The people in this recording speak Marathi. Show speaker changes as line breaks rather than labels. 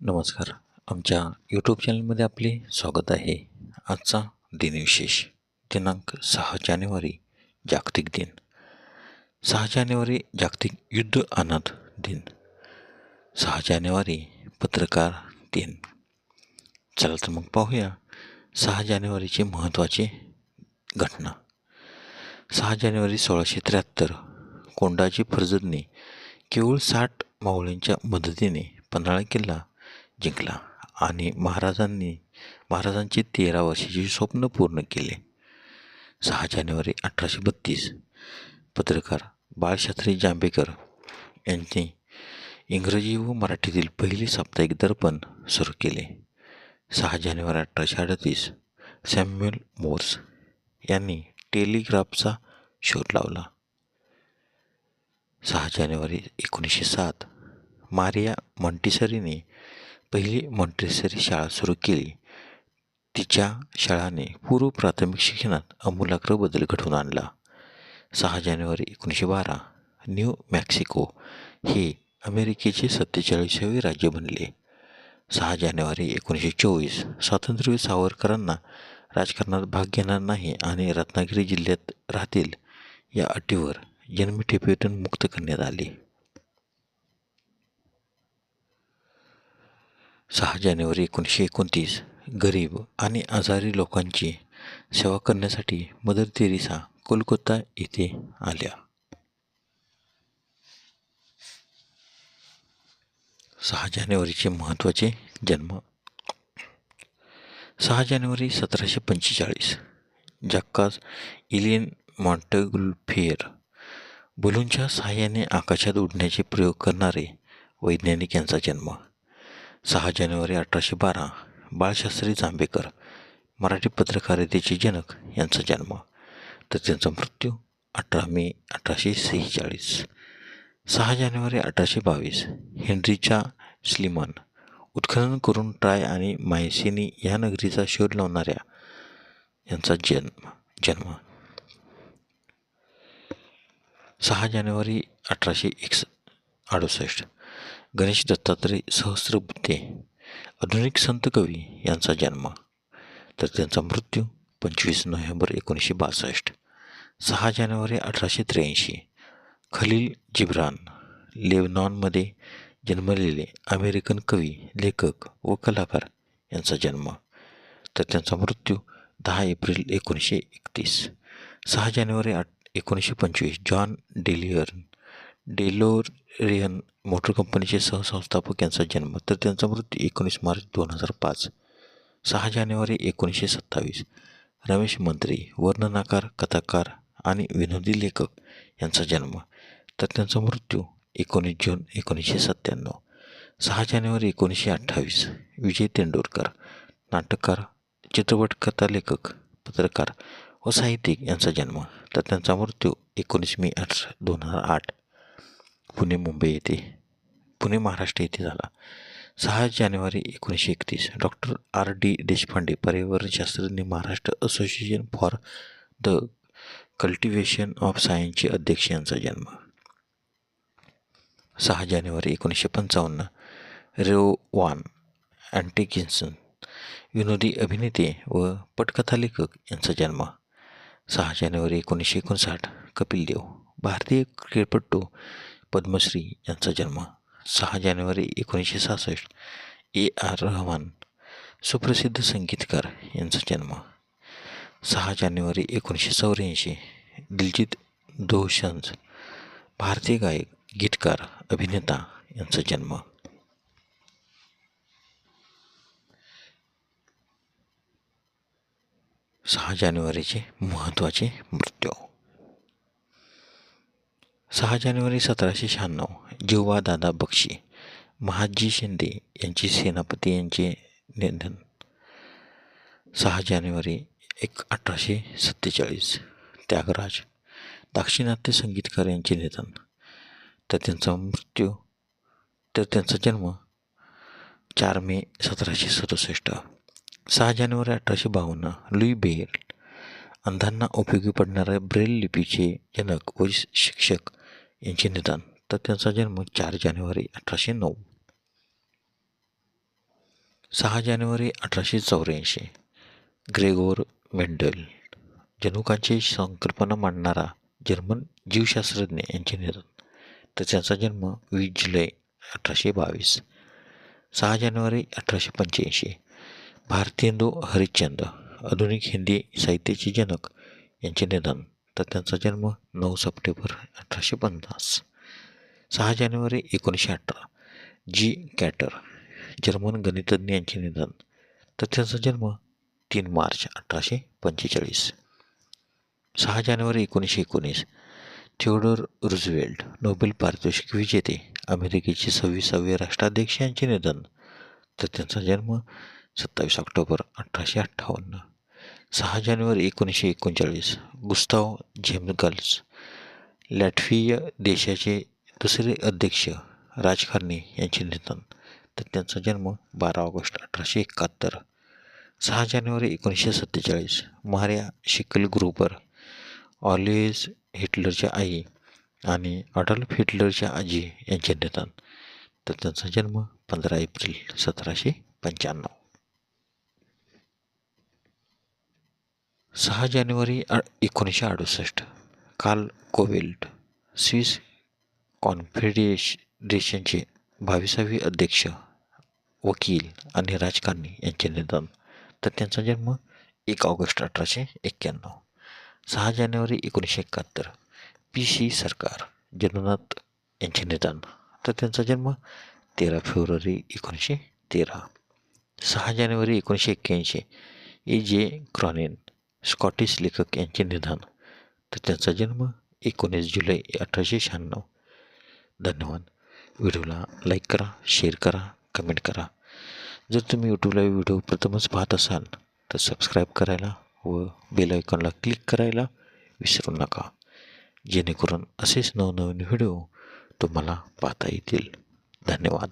नमस्कार. आमच्या यूट्यूब चॅनलमध्ये आपले स्वागत आहे. आजचा दिनविशेष दिनांक 6 जानेवारी जागतिक दिन. 6 जानेवारी जागतिक युद्ध अनाथ दिन. 6 जानेवारी पत्रकार दिन. चला तर मग पाहूया 6 जानेवारीची महत्त्वाची घटना. 6 जानेवारी 1673 कोंडाजी फर्जंदने केवळ 60 मावळ्यांच्या मदतीने पन्हाळा किल्ला जिंकला आणि महाराजांचे 13 वर्षाचे स्वप्न पूर्ण केले. 6 जानेवारी 1832 पत्रकार बाळशास्त्री जांभेकर यांनी इंग्रजी व मराठीतील पहिले साप्ताहिक दर्पण सुरू केले. 6 जानेवारी 1838 सॅम्युएल मोर्स यांनी टेलिग्राफचा शोध लावला. 6 जानेवारी 1907 मारिया मॉन्टेसरीने पहिली मॉन्टेसरी शाळा सुरू केली. तिच्या शाळाने पूर्व प्राथमिक शिक्षणात आमूलाग्र बदल घडवून आणला. 6 जानेवारी 1912 न्यू मेक्सिको हे अमेरिकेचे 47वे राज्य बनले. 6 जानेवारी 1924 स्वातंत्र्यवीर सावरकरांना राजकारणात भाग घेणार नाही आणि रत्नागिरी जिल्ह्यात राहतील या अटीवर जन्मठेपेतून मुक्त करण्यात आले. 6 जानेवारी 1929 गरीब आणि आजारी लोकांची सेवा करण्यासाठी मदर तेरेसा कोलकाता येथे आल्या. 6 जानेवारीचे महत्त्वाचे जन्म. 6 जानेवारी 1745 जॅक्कास इलियन मॉन्टेगुल्फिएर बलूनच्या सहाय्याने आकाशात उडण्याचे प्रयोग करणारे वैज्ञानिक यांचा जन्म. 6 जानेवारी 1812 बाळशास्त्री जांभेकर मराठी पत्रकारितेचे जनक यांचा जन्म, तर त्यांचा मृत्यू 18 मे 1846. 6 जानेवारी 1822 हेनरीचा स्लीमन उत्खनन करून ट्राय आणि मायसिनी या नगरीचा शोध लावणाऱ्या यांचा जन्म. 6 जानेवारी 1868 गणेश दत्तात्रय सहस्रबुद्धे आधुनिक संत कवी यांचा जन्म, तर त्यांचा मृत्यू 25 नोव्हेंबर 1962. 6 जानेवारी 1883 खलील जिब्रान लेबनॉनमध्ये जन्मलेले अमेरिकन कवी, लेखक व कलाकार यांचा जन्म, तर त्यांचा मृत्यू 10 एप्रिल 1931. 6 जानेवारी 1925 जॉन डेलोरियन मोटर कंपनीचे सहसंस्थापक यांचा जन्म, तर त्यांचा मृत्यू 19 मार्च 2005. 6 जानेवारी 1927 रमेश मंत्री वर्णनाकार, कथाकार आणि विनोदी लेखक यांचा जन्म, तर त्यांचा मृत्यू 19 जून 1997. 6 जानेवारी 1928 विजय तेंडुलकर नाटककार, चित्रपटकथा लेखक, पत्रकार व साहित्यिक यांचा जन्म, तर त्यांचा मृत्यू 19 मे 2008 पुणे महाराष्ट्र येथे झाला. 6 जानेवारी 1931 डॉक्टर R.D. देशपांडे पर्यावरणशास्त्रज्ञ, Maharashtra association for the cultivation of सायन्सचे अध्यक्ष यांचा जन्म. 6 जानेवारी 1955 रोवान अॅटकिन्सन विनोदी अभिनेते व पटकथा लेखक यांचा जन्म. 6 जानेवारी 1959 कपिल देव भारतीय क्रिकेटपटू, पद्मश्री यांचा जन्म. 6 जानेवारी 1966 A.R. रहमान सुप्रसिद्ध संगीतकार यांचा जन्म. 6 जानेवारी 1984 दिलजीत दोसांझ भारतीय गायक, गीतकार, अभिनेता यांचा जन्म. 6 जानेवारीचे महत्त्वाचे मृत्यू. 6 जानेवारी 1796 जिव्हादादा बक्षी महादजी शिंदे यांचे सेनापती यांचे निधन. 6 जानेवारी 1847 त्यागराज दाक्षिणात्य संगीतकार यांचे निधन, तर त्यांचा जन्म 4 मे 1767. 6 जानेवारी 1852 लुई ब्रेल अंधांना उपयोगी पडणाऱ्या ब्रेल लिपीचे जनक व शिक्षक यांचे निधन, तर त्यांचा जन्म 4 जानेवारी 1809. 6 जानेवारी 1884 ग्रेगोर मेंडल, जनुकांची संकल्पना मांडणारा जर्मन जीवशास्त्रज्ञ यांचे निधन. तर त्यांचा जन्म 20 जुलै 1822. 6 जानेवारी 1885 भारतेंदू हरिश्चंद्र, आधुनिक हिंदी साहित्याचे जनक यांचे निधन. तर त्यांचा जन्म 9 सप्टेंबर 1850. 6 जानेवारी 1918 जी कॅटर, जर्मन गणितज्ञ यांचे निधन. तर त्यांचा जन्म 3 मार्च 1845. 6 जानेवारी 1919 थिओडोर रूझवेल्ट, नोबेल पारितोषिक विजेते, अमेरिकेचे 26वे राष्ट्राध्यक्ष यांचे निधन. तर त्यांचा जन्म 27 ऑक्टोबर 1858. 6 जानेवारी 1939 गुस्ताव झेमगल्स, लॅटव्हिया देशाचे दुसरे अध्यक्ष राजकारणी यांचे निधन. तर त्यांचा जन्म 12 ऑगस्ट 1871. 6 जानेवारी 1947 मारिया शिकलग्रुबर, ऑलिव्ह हिटलरच्या आई आणि अडॉल्फ हिटलरच्या आजी यांचे निधन. तर त्यांचा जन्म 15 एप्रिल 1795. 6 जानेवारी 1968 कार्ल कोवेल्ट, स्विस कॉन्फेडरेशनचे 22वे अध्यक्ष, वकील आणि राजकारणी यांचे निधन. तर त्यांचा जन्म 1 ऑगस्ट 1891. 6 जानेवारी 1971 PC सरकार, जगन्नाथ यांचे निधन. तर त्यांचा जन्म 13 फेब्रुवारी 1913. 6 जानेवारी 1981 A.J. क्रॉनिन, स्कॉटिश लेखक यांचे निधन. तर त्यांचा जन्म 19 जुलै 1896. धन्यवाद. व्हिडिओला लाईक करा, शेअर करा, कमेंट करा. जर तुम्ही यूट्यूबला व्हिडिओ प्रथमच पाहत असाल तर सबस्क्राईब करायला व बेल आयकॉनला क्लिक करायला विसरू नका, जेणेकरून असेच नवनवीन व्हिडिओ तुम्हाला पाहता येतील. धन्यवाद.